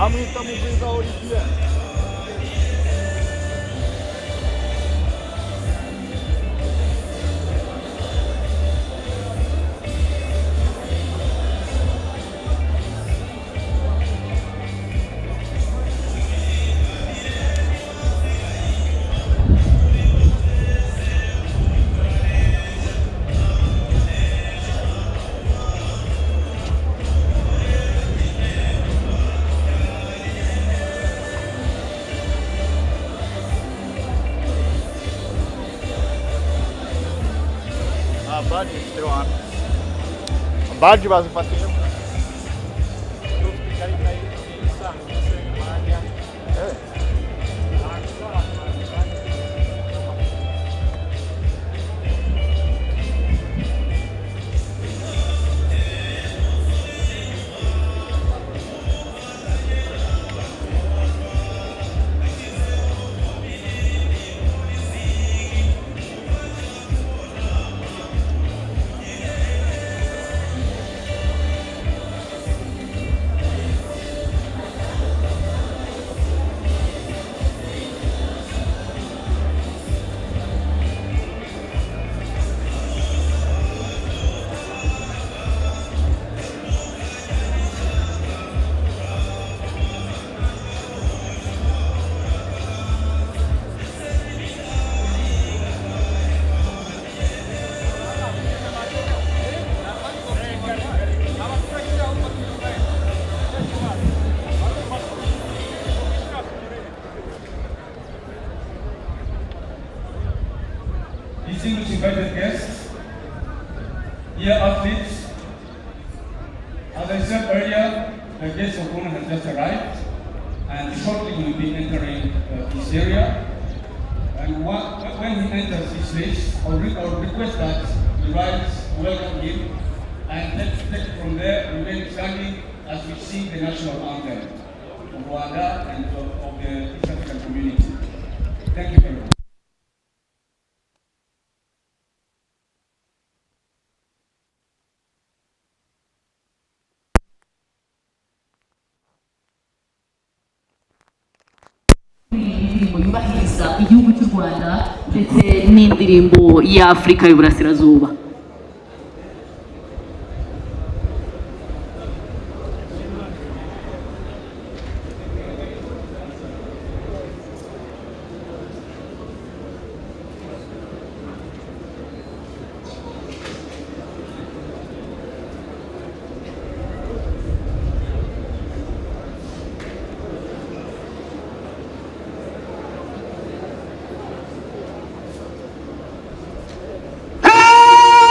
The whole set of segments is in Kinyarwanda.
bamwita Muzinga Olivier. Badge still on. Badge bazifatije. Distinguished invited guests, dear athletes, as I said earlier, the guest of honor has just arrived and shortly will be entering this area. And when he enters this place, I'll request that the riders welcome him, and let's take it from there, remain standing as we sing the national anthem of Rwanda and of the East African community. Thank you very much. indirimbo yubahiriza igihugu cy'u Rwanda ndetse n'indirimbo y'Afrika y'Uburasirazuba. Hey!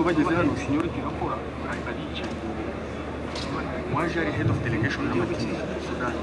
bageze hano seniority irakora baricaye waje ari head of delegation n'amateam Sudan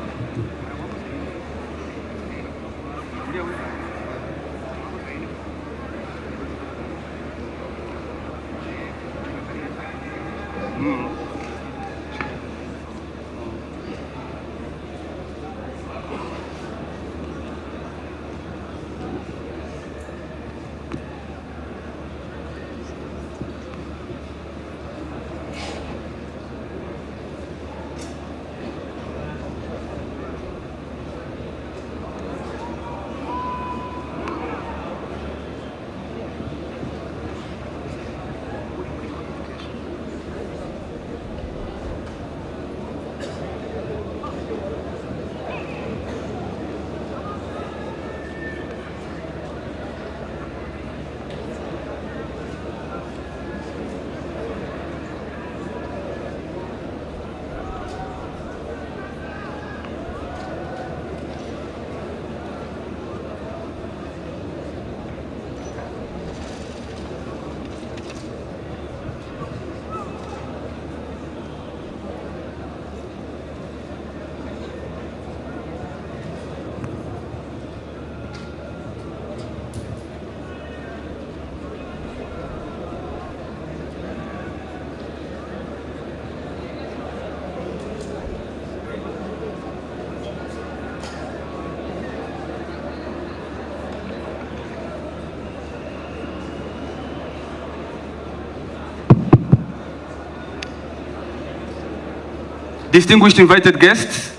Distinguished invited guests,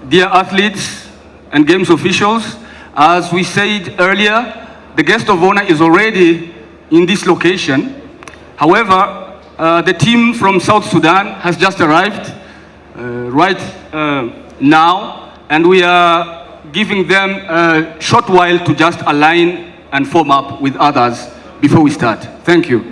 dear athletes and games officials, as we said earlier, the guest of honor is already in this location. However, the team from South Sudan has just arrived right now, and we are giving them a short while to just align and form up with others before we start. Thank you.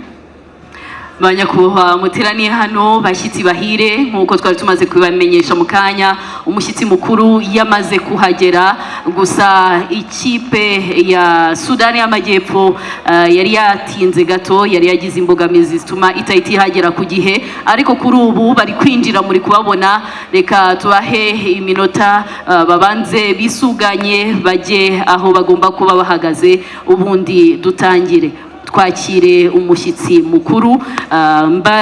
Banyakubahwa muteraniye hano bashyitsi bahire nkuko twari tumaze kubamenyesha mu kanya umushyitsi mukuru yamaze kuhagera gusa ikipe ya Sudani y'Amajyepfo yari yatinze gato yari yagize imbogamizi zituma itahita ihagera ku gihe ariko kuri ubu bari kwinjira muri kubabona reka tubahe iminota babanze bisuganye bajye aho bagomba kuba bahagaze ubundi dutangire twakire umushyitsi mukuru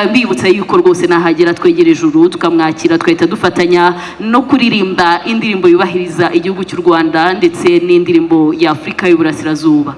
mbibutsa yuko rwose nahagera twegere ijuru tukamwakira twahita dufatanya no kuririmba indirimbo yubahiriza igihugu cy'u Rwanda ndetse n'indirimbo ya Afrika y'Uburasirazuba.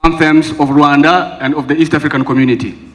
anthems of Rwanda and of the East African community.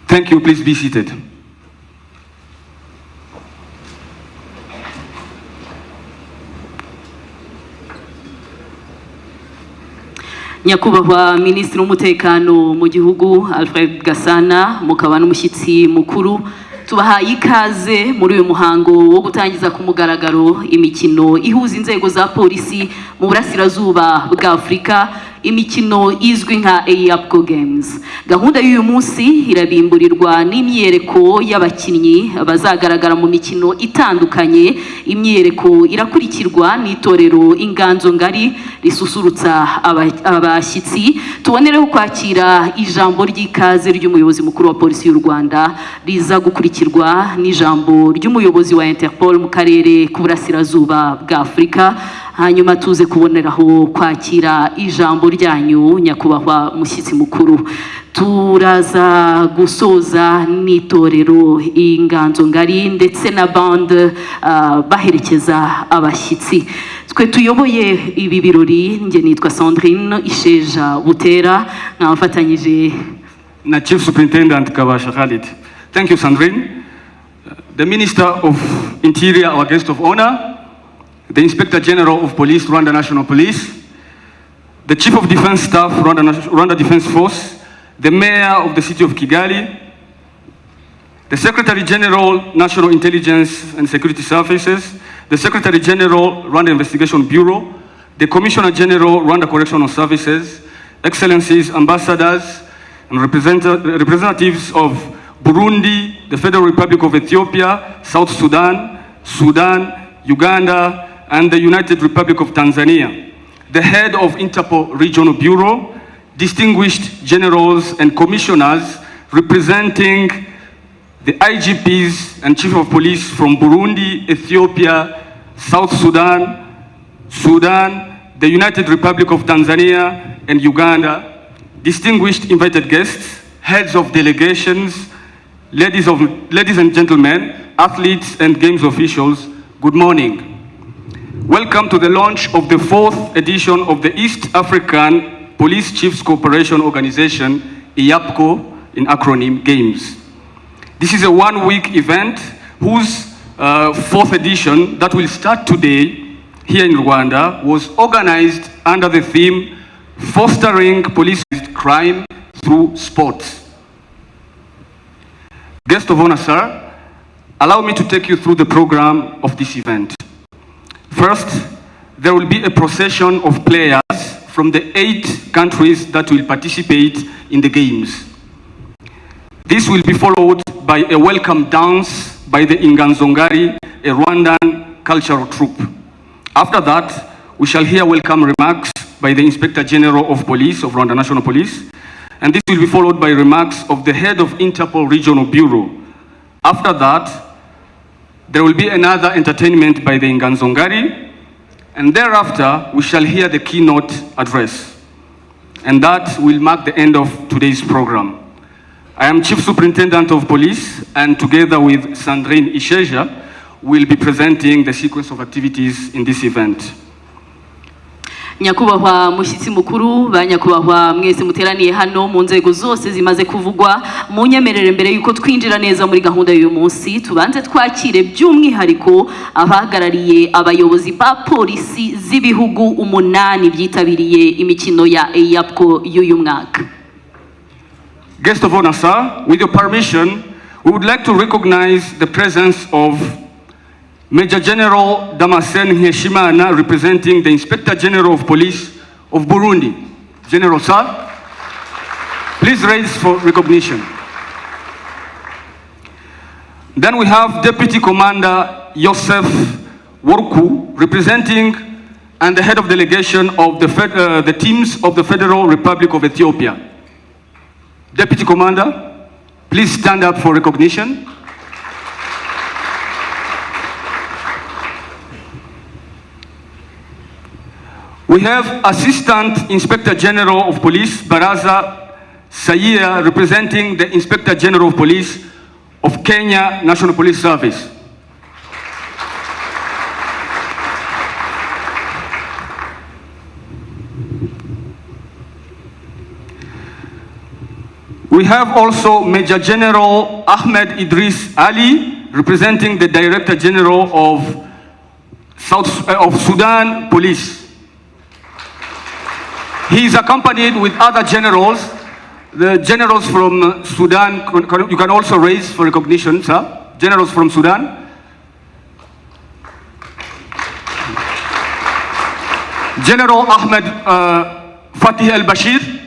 Thank you. Please be seated. Nyakubahwa Minisitiri w'Umutekano mu gihugu Alfred Gasana, mukaba n'umushyitsi mukuru, tubahaye ikaze muri uyu muhango wo gutangiza ku mugaragaro imikino ihuza inzego za polisi mu burasirazuba bwa Afurika, imikino izwi nka Eapcco Games. Gahunda y'uyu munsi irabimburirwa n'imyereko y'abakinnyi bazagaragara mu mikino itandukanye. Imyereko irakurikirwa n'itorero Inganzo Ngari risusurutsa abashyitsi. Tubonereho kwakira ijambo ry'ikaze ry'umuyobozi mukuru wa polisi y'u Rwanda, riza gukurikirwa n'ijambo ry'umuyobozi wa Interpol mu karere k'uburasirazuba bwa Afurika. Hanyuma tuze kuboneraho kwakira ijambo ryanyu nyakubahwa mushyitsi mukuru. Turaza gusoza n'itorero Inganzo Ngari ndetse na bande baherekeza abashyitsi. Twe tuyoboye ibi birori, nge nitwa Sandrine Isheja Butera, nkafatanyije na Chief Superintendent Kabasha Khalid. Thank you, Sandrine. The Minister of Interior, our guest of honor, the Inspector General of Police, Rwanda National Police, the Chief of Defense Staff, Rwanda Defense Force, the Mayor of the City of Kigali, the Secretary General, National Intelligence and Security Services, the Secretary General, Rwanda Investigation Bureau, the Commissioner General, Rwanda Correctional Services, Excellencies, Ambassadors, and representatives of Burundi, the Federal Republic of Ethiopia, South Sudan, Sudan, Uganda, and the United Republic of Tanzania, the head of Interpol Regional Bureau, distinguished generals and commissioners representing the IGPs and Chief of Police from Burundi, Ethiopia, South Sudan, the United Republic of Tanzania, and Uganda, distinguished invited guests, heads of delegations, ladies and gentlemen, athletes and games officials, good morning. Welcome to the launch of the 4th edition of the East African Police Chiefs Cooperation Organization, Eapcco, in acronym, Games. This is a one-week event whose fourth edition that will start today here in Rwanda was organized under the theme Fostering Police Crime Through Sports. Guest of honor, sir, allow me to take you through the program of this event. First, there will be a procession of players from the 8 countries that will participate in the games. This will be followed by a welcome dance by the Inganzongari, a Rwandan cultural troupe. After that, we shall hear welcome remarks by the Inspector General of Police of Rwanda National Police, and this will be followed by remarks of the head of Interpol Regional Bureau. After that, there will be another entertainment by the Inganzongari, and thereafter, we shall hear the keynote address. And that will mark the end of today's program. I am Chief Superintendent of Police, and together with Sandrine Isheja, we'll be presenting the sequence of activities in this event. Nyakubahwa mushyitsi mukuru, ba nyakubahwa mwese muteraniye hano mu nzego zose zimaze kuvugwa, munyemerere mbere yuko twinjira neza muri gahunda y'uyu munsi tubanze twakire by'umwihariko abahagarariye abayobozi ba polisi z'ibihugu 8 byitabiriye imikino ya Eapcco y'uyu mwaka. Guest of honor, sir, with your permission, we would like to recognize the presence of Major General Damascene Nkeshimana, representing the Inspector General of Police of Burundi. General, sir, please raise for recognition. Then we have Deputy Commander Yosef Worku, representing and the head of delegation of the teams of the Federal Republic of Ethiopia. Deputy Commander, please stand up for recognition. We have Assistant Inspector General of Police, Baraza Sayia, representing the Inspector General of Police of Kenya National Police Service. We have also Major General Ahmed Idris Ali, representing the Director General of Sudan Police. He is accompanied with other generals. The generals from Sudan, you can also raise for recognition, sir. Generals from Sudan. General Ahmed Fatih al-Bashir.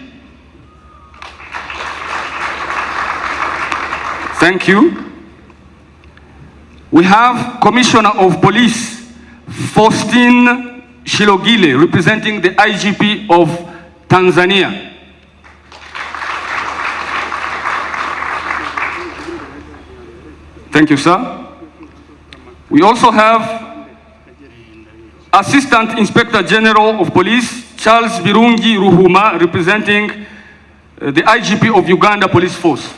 Thank you. We have Commissioner of Police, Faustin Shilogile, representing the IGP of Tanzania. Thank you, sir. We also have Assistant Inspector General of Police, Charles Birungi Ruhuma, representing the IGP of Uganda Police Force.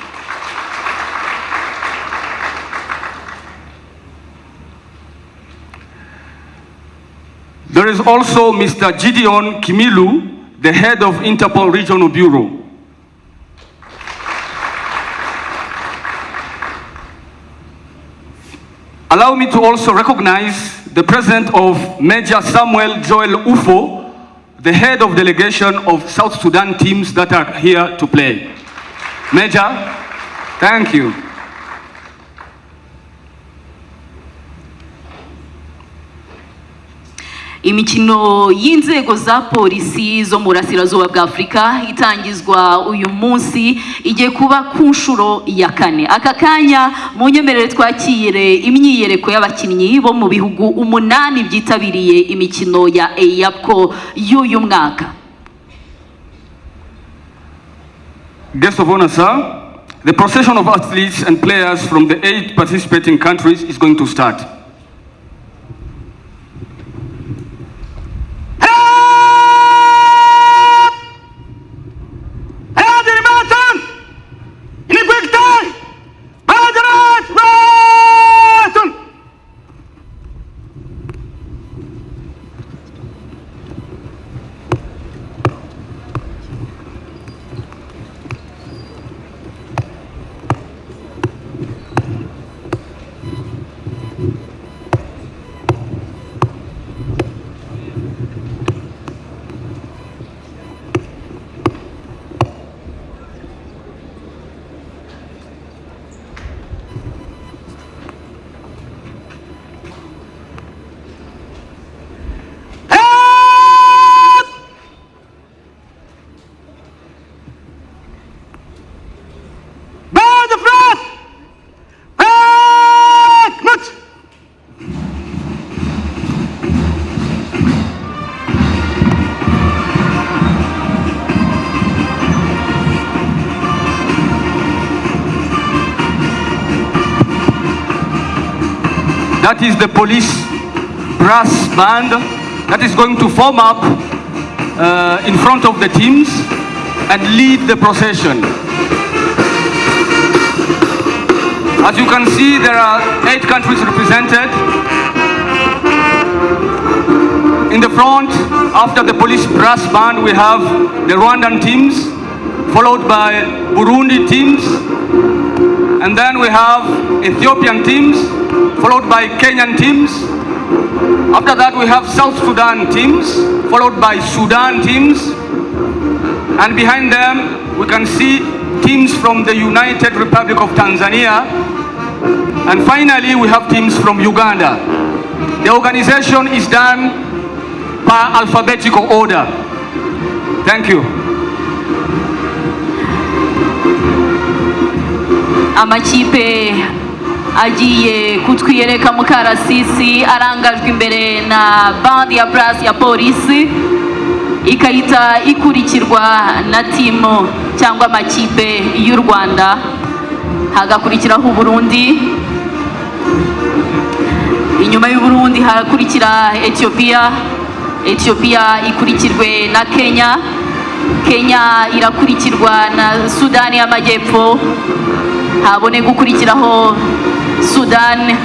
There is also Mr. Gideon Kimilu, the head of Interpol Regional Bureau. Allow me to also recognize the presence of Major Samuel Joel Ufo, the head of delegation of South Sudan teams that are here to play. Major, thank you. Imikino y'inzego za polisi zo mu burasirazuba bwa Afurika itangizwa uyu munsi igiye kuba ku nshuro ya 4. Aka kanya munyemerere twakire imyiyereko y'abakinnyi bo mu bihugu 8 byitabiriye imikino ya Eapcco y'uyu mwaka. Guest of honor, sir, the procession of athletes and players from the 8 participating countries is going to start. that is the police brass band that is going to form up in front of the teams and lead the procession. As you can see, there are 8 countries represented. In the front, after the police brass band, we have the Rwandan teams, followed by Burundi teams, and then we have Ethiopian teams, followed by Kenyan teams. After that, we have South Sudan teams, followed by Sudan teams, and behind them, we can see teams from the United Republic of Tanzania, and finally, we have teams from Uganda. The organization is done by alphabetical order. Thank you. Amakipe agiye kutwiyereka mu karasisi arangajwe imbere na band ya brass ya polisi, ikahita ikurikirwa na timu cyangwa amakipe y'u Rwanda, hagakurikiraho Burundi, inyuma y'u Burundi harakurikira Ethiopia ikurikirwe na Kenya irakurikirwa na Sudani y'Amajyepfo, habone gukurikiraho Sudan,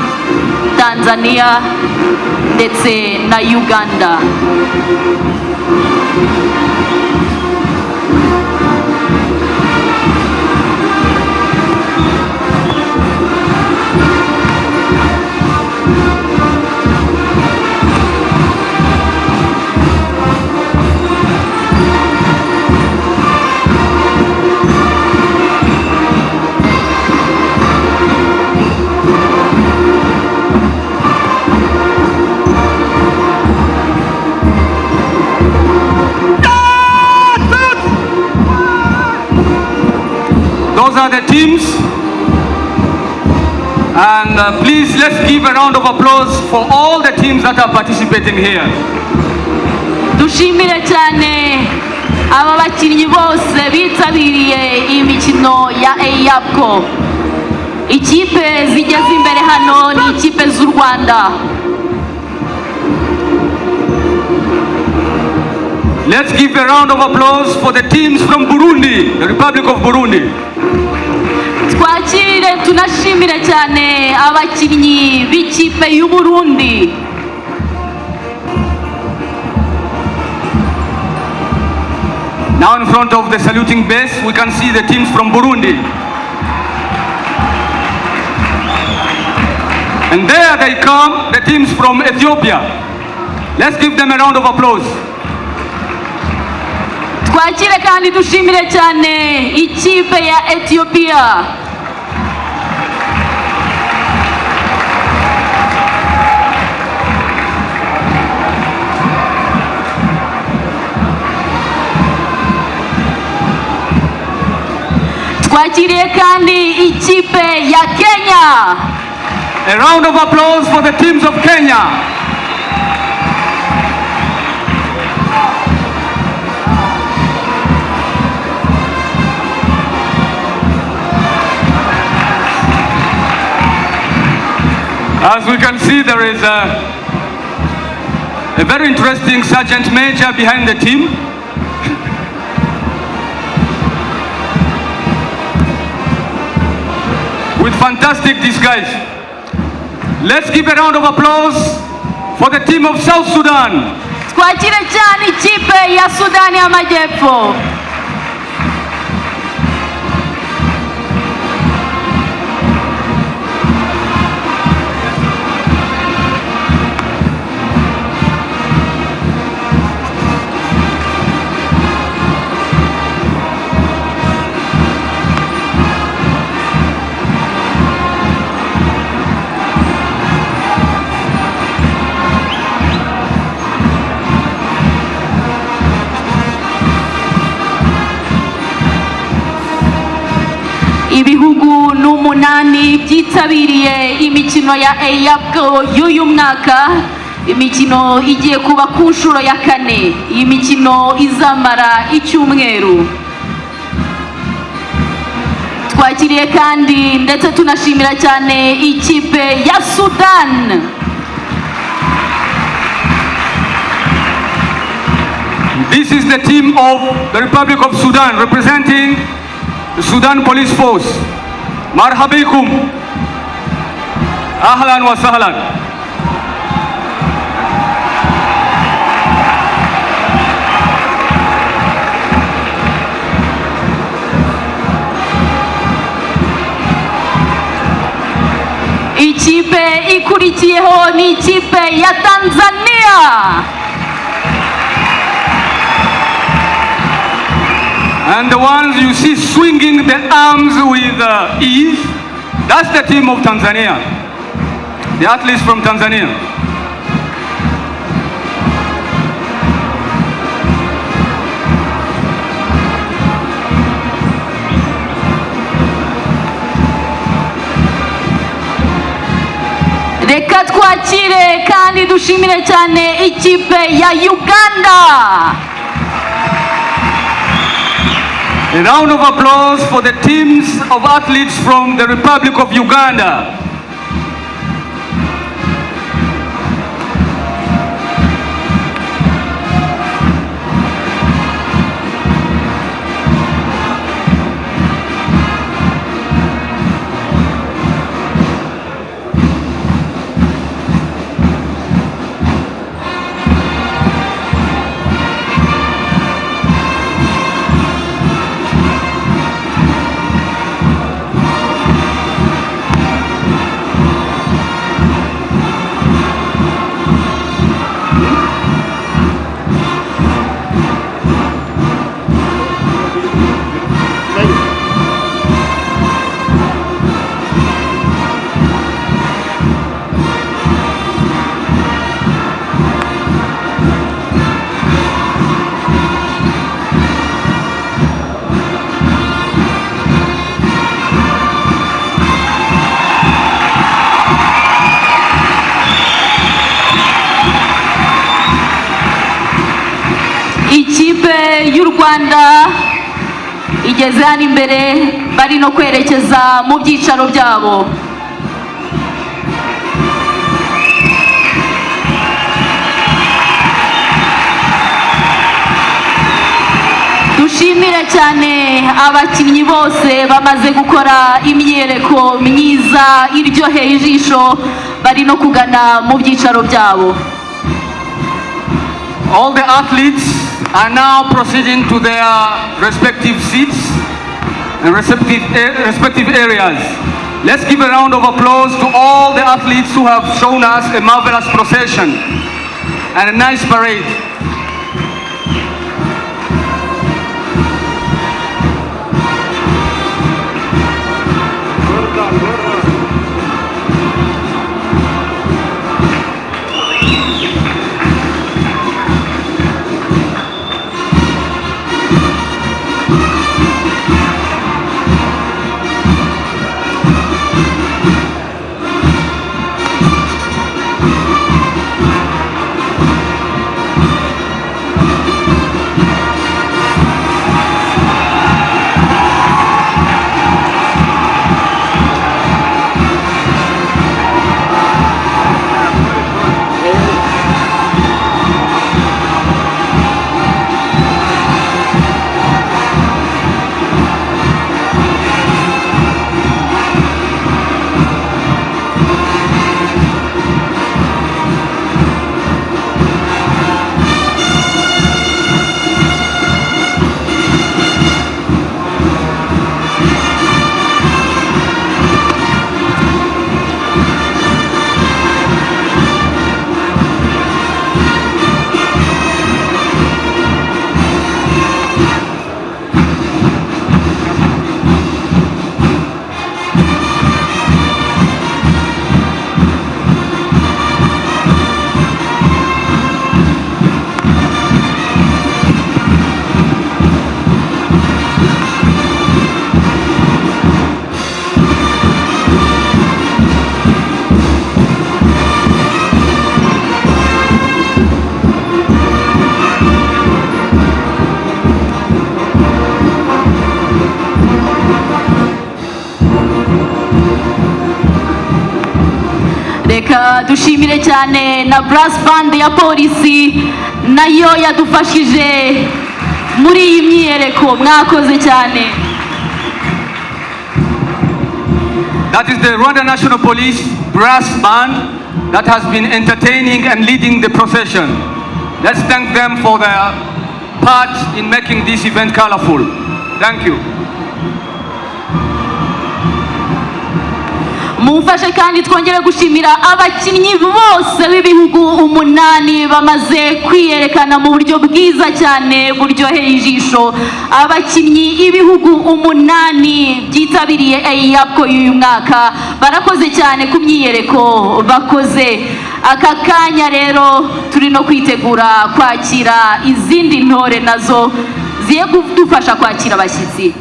Tanzania ndetse na Uganda. Those are the teams, and please let's give a round of applause for all the teams that are participating here. Dushimire cyane aba bakinnyi bose bitabiriye imikino ya Eapcco. Ikipe zigeze imbere hano ni ikipe z'u Rwanda. Let's give a round of applause for the teams from Burundi, the Republic of Burundi. Twakire tunashimire cyane abakinnyi b'ikipe y'u Burundi. Now in front of the saluting base, we can see the teams from Burundi. And there they come, the teams from Ethiopia. Let's give them a round of applause. Twakire kandi dushimire cyane ikipe ya Ethiopia. Twakiriye kandi ikipe ya Kenya. A round of applause for the teams of Kenya. As we can see, there is a very interesting sergeant major behind the team. With fantastic disguise. Let's give a round of applause for the team of South Sudan. Twakire cyane ikipe ya Sudani y'Amajyepfo. Ibihugu n'umunani byitabiriye imikino ya Eapcco y'uyu mwaka. Imikino igiye kuba ku nshuro ya 4. Iyi mikino izamara icyumweru. twakiriye kandi ndetse tunashimira cyane ikipe ya Sudan. This is the team of the Republic of Sudan representing the Sudan Police Force. Marhaba bikum. Ahlan wa sahlan. Ikipe ikurikiyeho ni ikipe ya Tanzania. And the ones you see swinging the arms with ease, that's the team of Tanzania. The athletes from Tanzania. Reka twakire kandi dushimire cyane ikipe ya Uganda. A round of applause for the teams of athletes from the Republic of Uganda. Ikipe y'u Rwanda igeze hano imbere bari no kwerekeza mu byicaro byabo. Dushimire cyane abakinnyi bose bamaze gukora imyereko myiza iryoheye ijisho bari no kugana mu byicaro byabo. All the athletes are now proceeding to their respective seats and respective areas. Let's give a round of applause to all the athletes who have shown us a marvelous procession and a nice parade. dushimire cyane na brass band ya polisi nayo yadufashije muri iyi myiyereko mwakoze cyane. That is the Rwanda National Police brass band that has been entertaining and leading the procession. Let's thank them for their part in making this event colorful. Thank you. Mumfashe kandi twongere gushimira abakinnyi bose b'ibihugu 8 bamaze kwiyerekana mu buryo bwiza cyane buryoheye ijisho. Abakinnyi ibihugu 8 byitabiriye Eapcco y'uyu mwaka barakoze cyane ku myiyereko bakoze. Aka kanya rero turi no kwitegura kwakira izindi ntore nazo ziye kudufasha kwakira abashyitsi.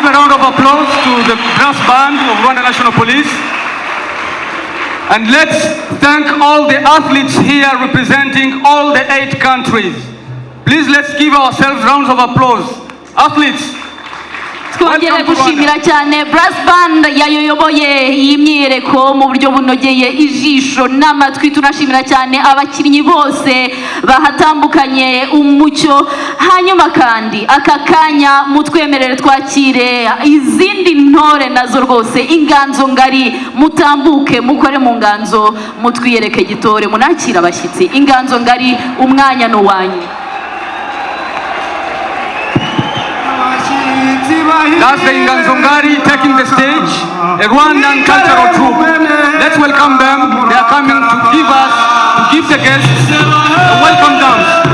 A round of applause to the brass band of Rwanda National Police. And let's thank all the athletes here representing all the 8 countries. Please let's give ourselves rounds of applause. Athletes, twongere gushimira cyane brass band yayoboye iyi myiyereko mu buryo bunogeye ijisho n'amatwi. Tunashimira cyane abakinnyi bose bahatambukanye umucyo. Hanyuma kandi aka kanya mutwemerere twakire izindi ntore nazo rwose inganzo ngari. Mutambuke mukore mu nganzo mutwiyereke gitore munakira abashyitsi. Inganzo ngari umwanya no wanyu. That's the Inganzongari taking the stage, a Rwandan cultural troupe. Let's welcome them. They are coming to give the guests a welcome dance.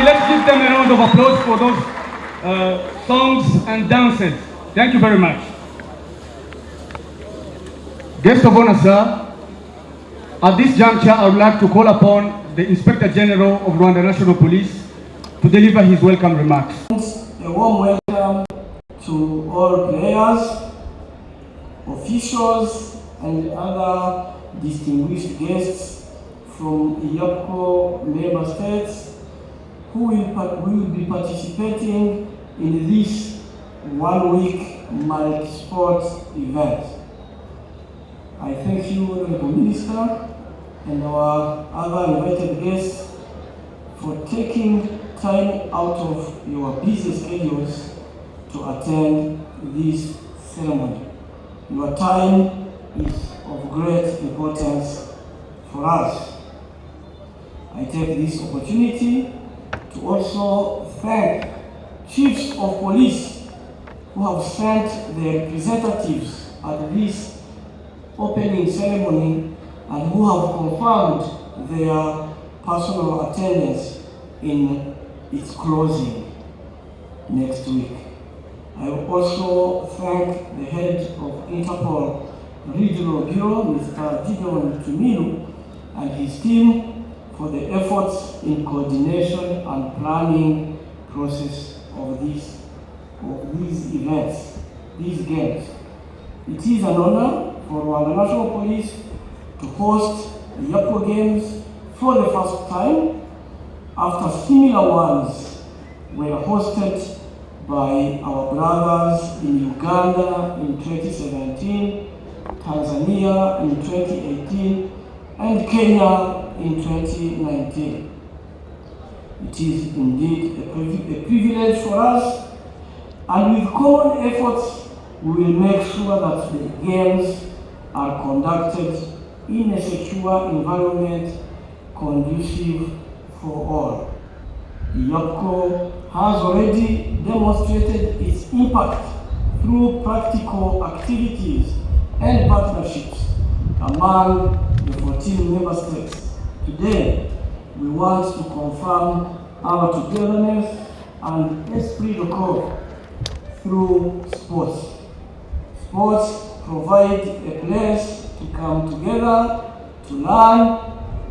Let's give them a round of applause for those songs and dances. Thank you very much. Guest of honor, sir, at this juncture, I would like to call upon the Inspector General of Rwanda National Police to deliver his welcome remarks. A warm welcome to all players, officials, and other distinguished guests from Eapcco member states who will be participating in this one-week multi-sport event. I thank you, Honorable Minister, and our other invited guests for taking time out of your busy schedules to attend this ceremony. Your time is of great importance for us. I take this opportunity to also thank chiefs of police who have sent their representatives at this opening ceremony and who have confirmed their personal attendance in its closing next week. I will also thank the head of Interpol Regional Bureau, Mr. Imikino, and his team for the efforts in coordination and planning process of these events, these games. It is an honor for Rwanda National Police to host the Eapcco Games for the first time after similar ones were hosted by our brothers in Uganda in 2017, Tanzania in 2018, and Kenya in 2019. It is indeed a privilege for us, and with common efforts, we will make sure that the games are conducted in a secure environment conducive for all. Eapcco has already demonstrated its impact through practical activities and partnerships among the 14 member states. Today, we want to confirm our togetherness and esprit de corps through sports. Sports provide a place to come together, to learn,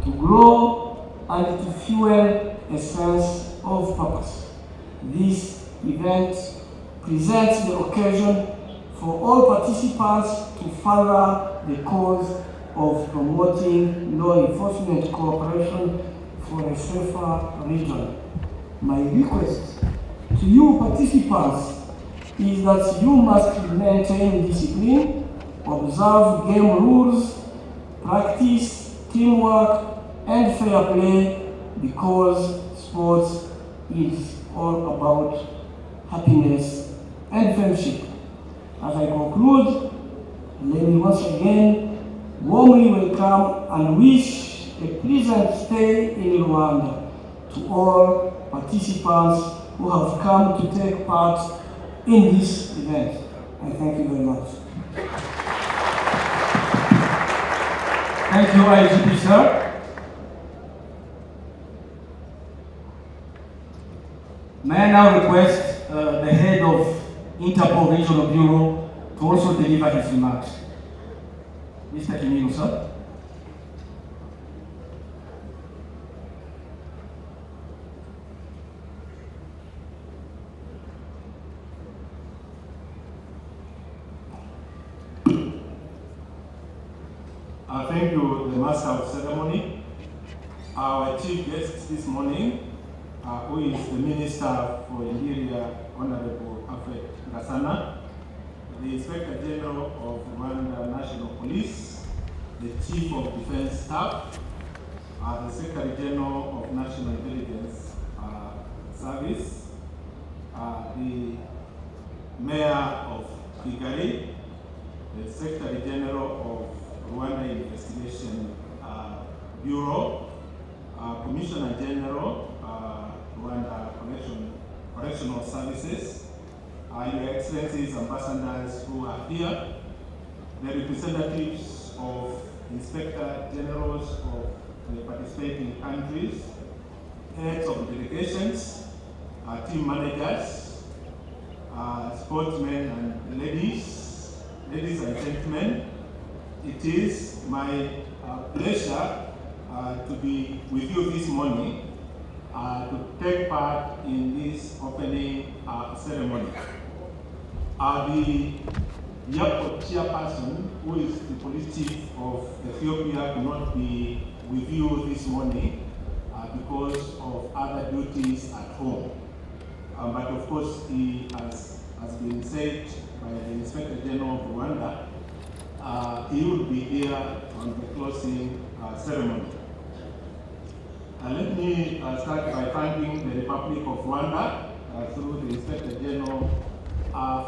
to grow, and to fuel a sense of purpose. This event presents the occasion for all participants to further the cause of promoting law enforcement cooperation for a safer region. My request to you participants is that you must maintain discipline, observe game rules, practice teamwork and fair play, because sports is all about happiness and friendship. As I conclude, let me once again warmly welcome and wish a pleasant stay in Rwanda to all participants who have come to take part in this event. I thank you very much. Thank you, IGP, sir. May I now request the head of Interpol Regional Bureau to also deliver his remarks. Mr. Imikino, sir. Thank you, the Master of Ceremony. Our chief guest this morning, who is the Minister for Interior, Honorable Gasana, the Inspector General of Rwanda National Police, the Chief of Defense Staff, the Secretary General of National Intelligence Service, the Mayor of Kigali, the Secretary General of Rwanda Investigation Bureau, Commissioner General, Rwanda Correctional Services, Your Excellencies, ambassadors who are here, the representatives of Inspector Generals of the participating countries, heads of delegations, team managers, sportsmen and ladies and gentlemen. It is my pleasure to be with you this morning to take part in this opening ceremony. The Eapcco chairperson, who is the police chief of Ethiopia, could not be with you this morning because of other duties at home. But of course, he has been said by the Inspector General of Rwanda, he will be here on the closing ceremony. Let me start by thanking the Republic of Rwanda through the Inspector General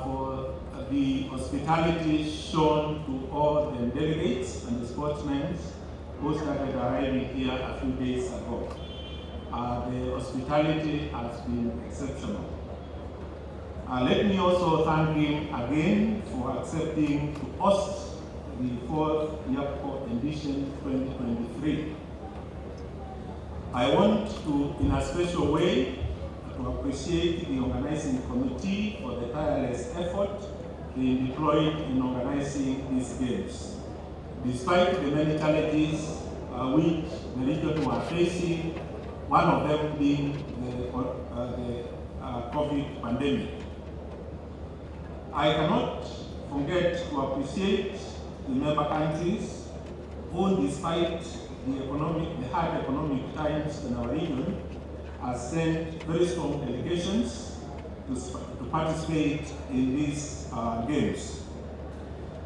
for the hospitality shown to all the delegates and the sportsmen who started arriving here a few days ago. The hospitality has been exceptional. Let me also thank him again for accepting to host the 4th Eapcco edition 2023. I want to, in a special way, to appreciate the organizing committee for the tireless effort they deployed in organizing these games. Despite the many challenges which the region were facing, one of them being the COVID pandemic. I cannot forget to appreciate the member countries who, despite the hard economic times in our region, have sent very strong delegations to participate in these games.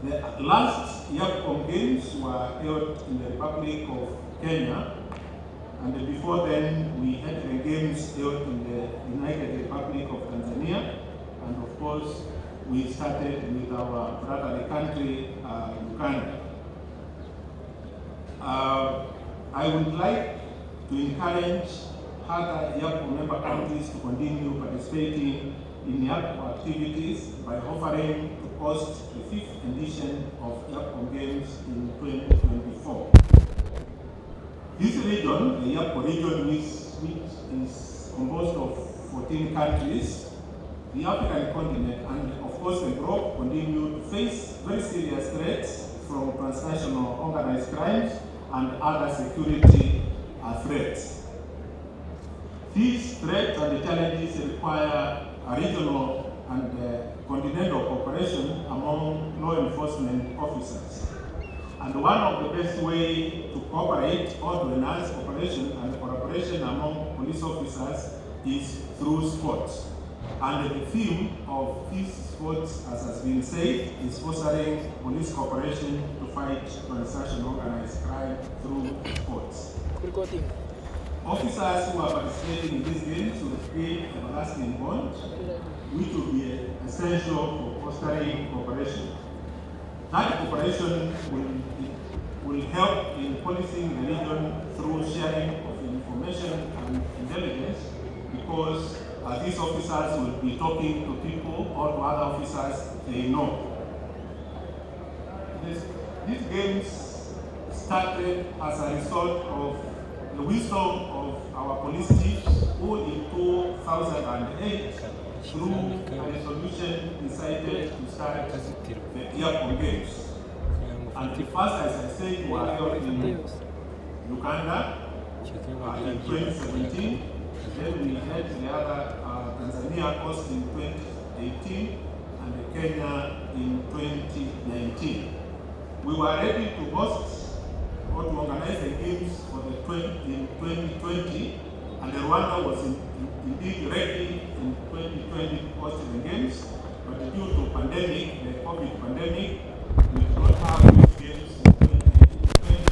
The last Eapcco games were held in the Republic of Kenya, and before then we had the games held in the United Republic of Tanzania, and of course we started with our brotherly country, Uganda. I would like to encourage other Eapcco member countries to continue participating in Eapcco activities by offering to host the 5th edition of Eapcco Games in 2024. This region, the Eapcco region, which is composed of 14 countries, the African continent, and of course the globe, continue to face very serious threats from transnational organized crimes and other security threats. These threats and the challenges require a regional and continental cooperation among law enforcement officers. And one of the best ways to cooperate or to enhance cooperation and collaboration among police officers is through sports. And the theme of these sports, as has been said, is fostering police cooperation to fight transnational organized crime through sports. Officers who are participating in these games will create a lasting bond, which will be essential for fostering cooperation. That cooperation will help in policing the region through sharing of information and intelligence, because these officers will be talking to people or to other officers they know. These games started as a result of the wisdom of our police chiefs, who in 2008, through a resolution, decided to start the Eapcco Games. And the first, as I said, were held in Uganda in 2017. Then we had the other Tanzania coast in 2018 and Kenya in 2019. We were ready to host or to organize the games for in 2020, and Rwanda was indeed ready in 2020 to host the games, but due to pandemic, the COVID pandemic, we did not have these games in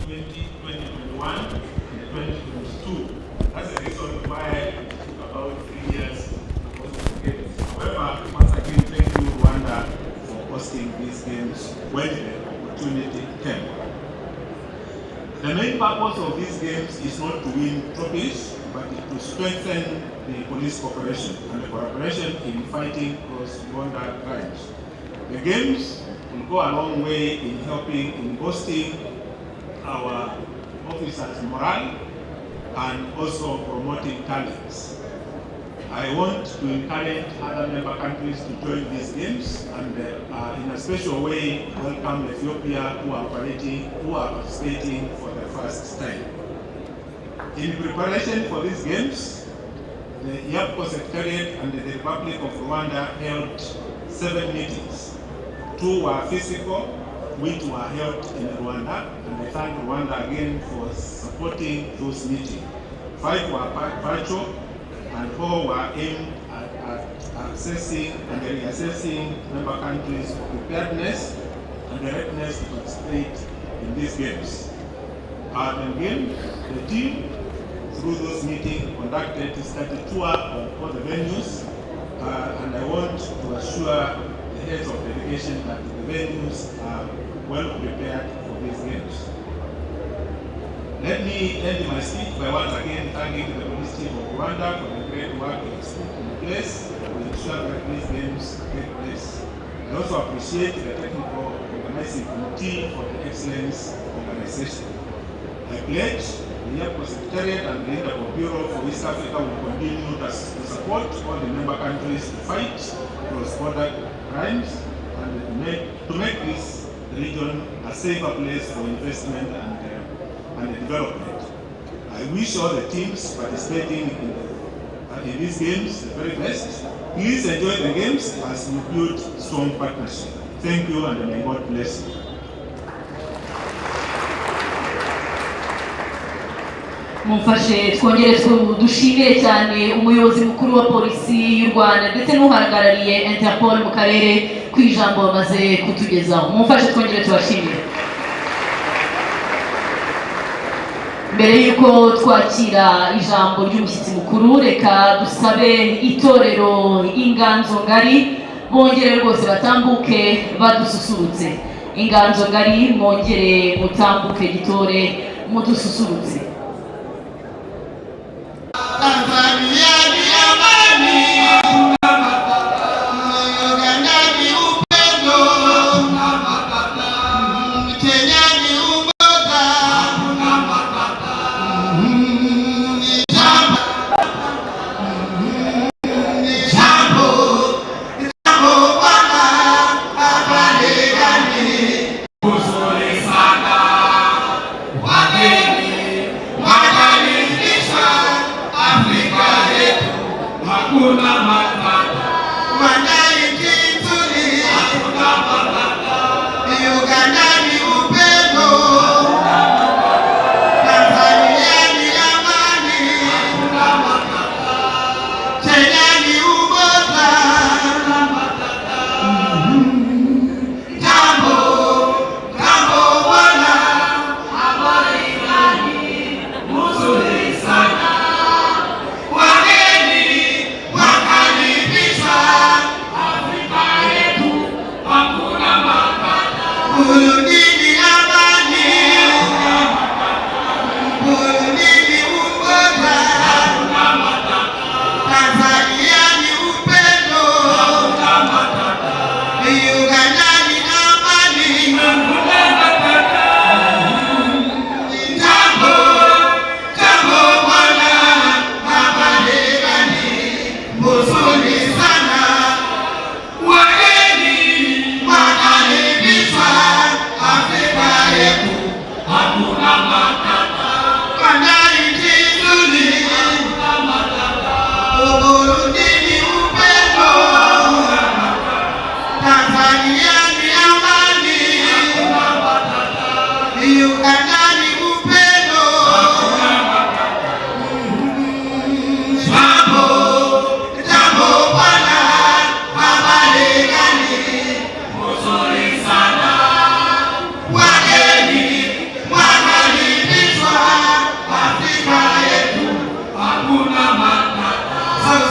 2020, 2021, and 2022. That's the reason why it took about 3 years to host the games. However, once again, thank you, Rwanda, for hosting these games when the opportunity came. The main purpose of these games is not to win trophies, but to strengthen the police cooperation and the cooperation in fighting cross-border crimes. The games will go a long way in helping in boosting our officers' morale and also promoting talents. I want to encourage other member countries to join these games, and in a special way welcome Ethiopia, who are participating for the first time. In preparation for these games, the Eapcco Secretariat and the Republic of Rwanda held 7 meetings. 2 were physical, which were held in Rwanda, and I thank Rwanda again for supporting those meetings. 5 were virtual, and 4 were aimed at assessing and reassessing member countries' preparedness and the readiness to participate in these games. And again, the team, through those meetings, conducted a study tour on all the venues, and I want to assure the heads of delegation that the venues are well prepared for these games. Let me end my speech by once again thanking the police chief of Rwanda for the great work he has put in place to ensure that these games take place. I also appreciate the technical organizing committee for the excellence organization. I pledge the Eapcco Secretariat and the Interpol Bureau for East Africa will continue to support all the member countries to fight cross-border crimes and to make this region a safer place for investment and development. I wish all the teams participating in these games the very best. Please enjoy the games as we build strong partnership. Thank you, and may God bless you. Mumfashe twongere dushimire cyane umuyobozi mukuru wa polisi y'u Rwanda ndetse n'uhagarariye Interpol mu karere kwijambo bamaze kutugezaho. Mumfashe twongere tubashimire. Mbere yuko twakira ijambo ry'umushyitsi mukuru, reka dusabe itorero Inganzo Ngari bongere rwose batambuke badususurutse. Inganzo Ngari mwongere mutambuke gitore mudususurutse.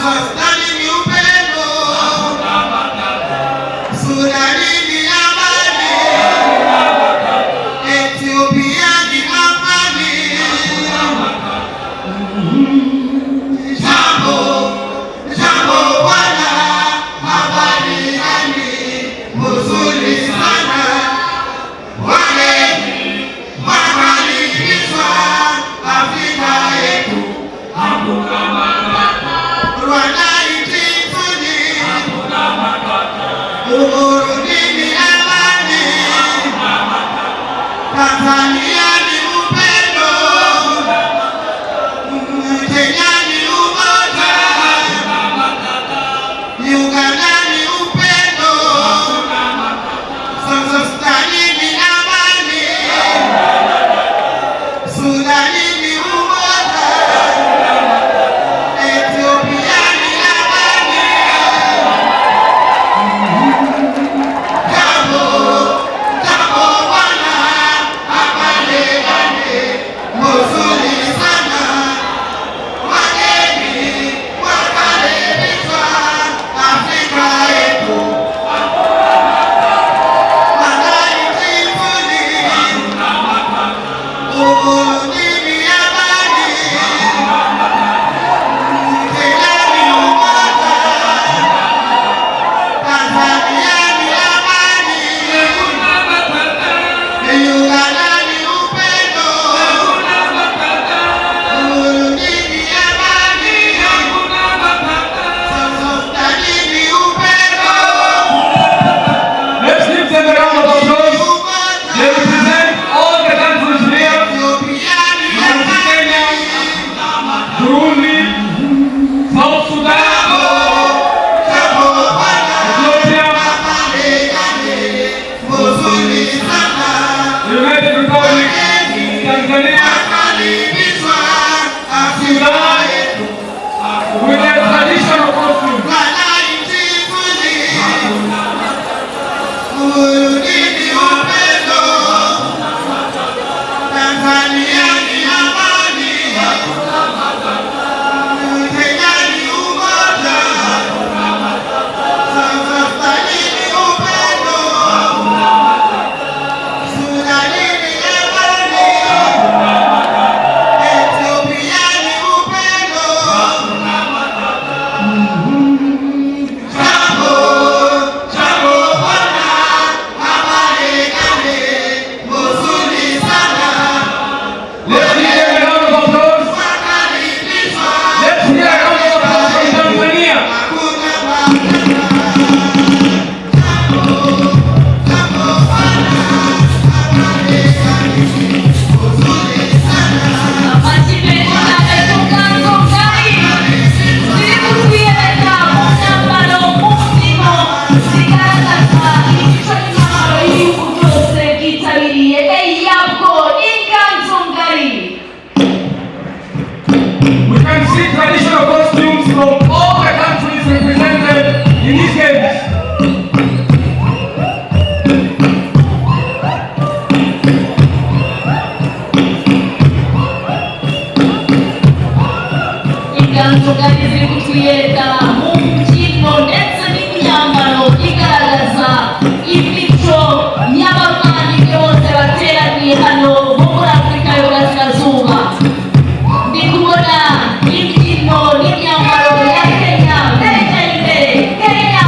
Jesus. see traditional costumes from all the countries represented in these games. Tuganirize kutuyeka mu mbyino ndetse n'imyambaro igaragaza imico y'abavandimwe bose bateraniye hano muri Afurika y'Uburasirazuba. Ndi kubona imbyino n'imyambaro ya Kenya. Kenya imbere. Kenya.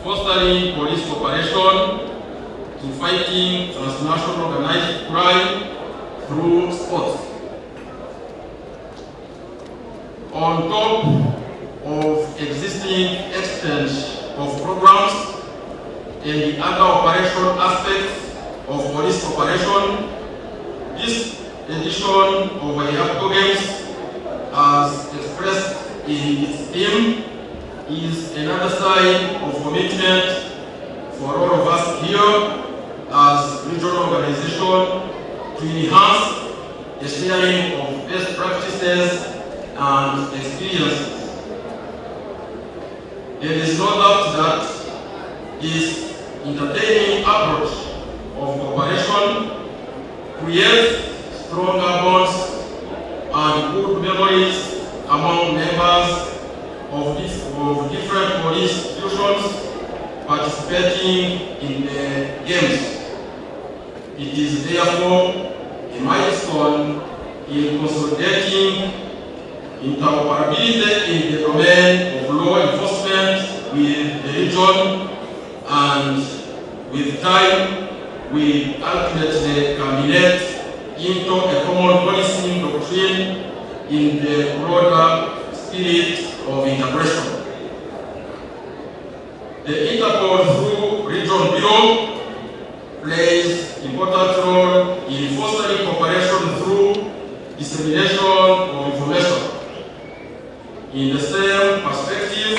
fostering police cooperation to fighting transnational organized crime through sports. On top of existing exchange of programs and the other operation aspects of police cooperation, this edition of the Eapcco Games, as expressed in its theme, is another sign of commitment for all of us here as regional organization to enhance the sharing of best practices and experiences. There is no doubt that this entertaining approach of cooperation creates stronger bonds and good memories among members of different police institutions participating in the games. It is therefore a milestone in consolidating interoperability in the domain of law enforcement with the region, and with time we ultimately culminate into a common policing doctrine in the broader spirit of integration. The Interpol through Region Bureau plays important role in fostering cooperation through dissemination of information. In the same perspective,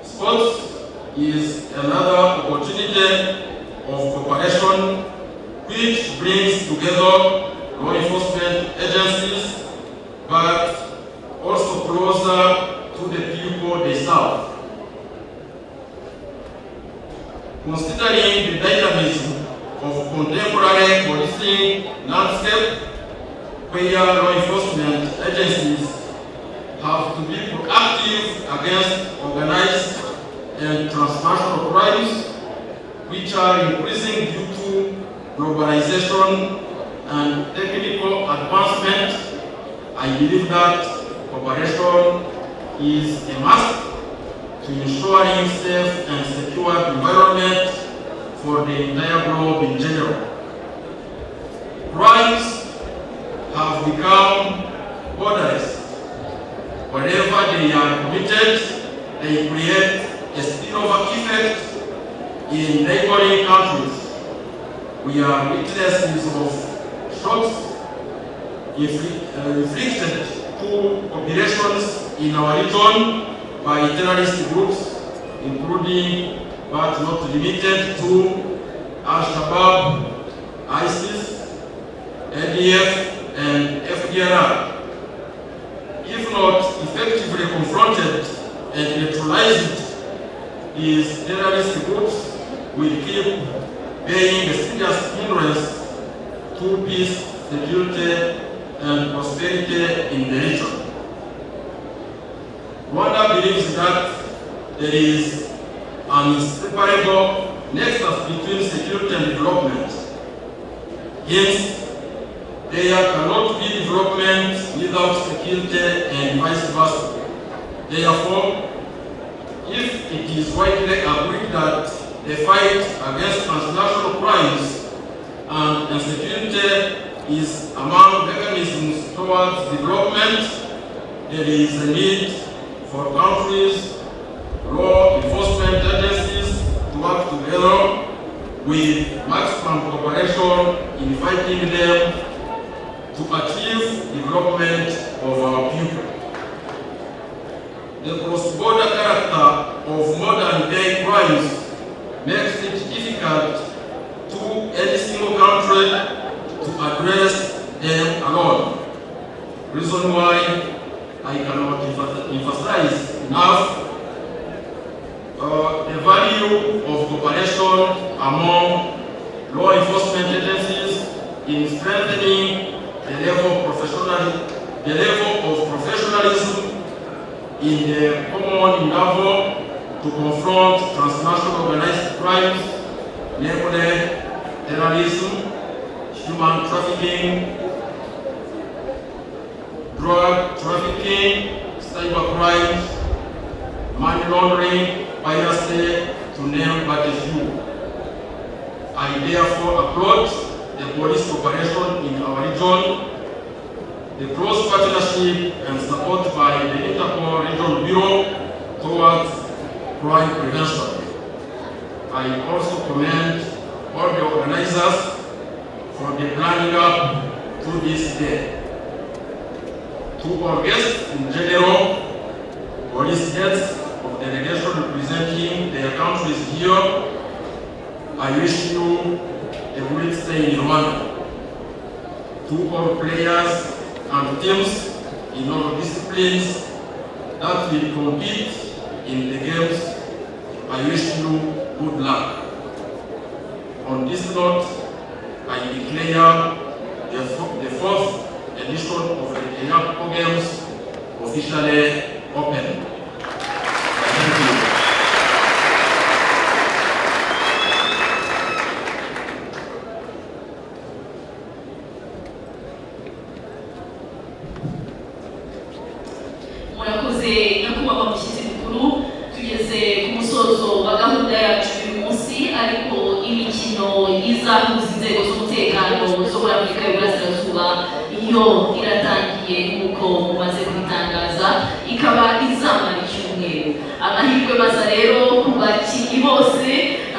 sports is another opportunity of cooperation which brings together law enforcement agencies but also closer to the people they serve. Considering the dynamism of contemporary policing landscape, where law enforcement agencies have to be proactive against organized and transnational crimes, which are increasing due to globalization and technical advancement, I believe that cooperation is a must to ensuring safe and secure environment for the entire globe in general. Crimes have become borderless. Wherever they are committed, they create a spillover effect in neighboring countries. We are witnesses of shocks inflicted to populations in our region by terrorist groups, including but not limited to Al-Shabaab, ISIS, ADF, and FDR. If not effectively confronted and neutralized, these terrorist groups will keep being a serious hindrance to peace, security, and prosperity in the region. Rwanda believes that there is an inseparable nexus between security and development. Hence, there cannot be development without security and vice versa. Therefore, if it is widely agreed that the fight against transnational crimes and insecurity is among mechanisms towards development, there is a need for countries, law enforcement agencies to work together with maximum cooperation in fighting them to achieve development of our people. The cross-border character of modern-day crimes makes it difficult to any single country to address them alone. Reason why I cannot emphasize enough the value of cooperation among law enforcement agencies in strengthening the level of professionalism in the common endeavor to confront transnational organized crimes, namely terrorism, human trafficking, drug trafficking, cyber crimes, money laundering, piracy, to name but a few. I therefore applaud the police cooperation in our region, the close partnership and support by the Eapcco Regional Bureau towards crime prevention. I also commend all the organizers for the planning up to this day. To our guests in general, police heads of delegation representing their countries here, I wish you a great stay in Rwanda. To all players and teams in all disciplines that will compete in the games, I wish you good luck. On this note, I declare the fourth edition of the Eapcco Games officially open. Thank you. murakoze nyakubahwa mushyitsi mukuru, tugeze ku musozo wa gahunda yacu uyu munsi, ariko imikino izahuza inzego z'umutekano zo muri Afurika y'Uburasirazuba iyo iratangiye nk'uko mumaze kubitangaza, ikaba izamara icyumweru. Amahirwe baza rero ku bakinnyi bose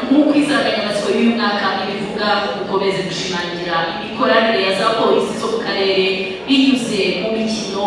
nk'uko insanganyamatsiko y'uyu mwaka ibivuga, gukomeza gushimangira imikoranire ya za polisi zo mu karere binyuze mu mikino.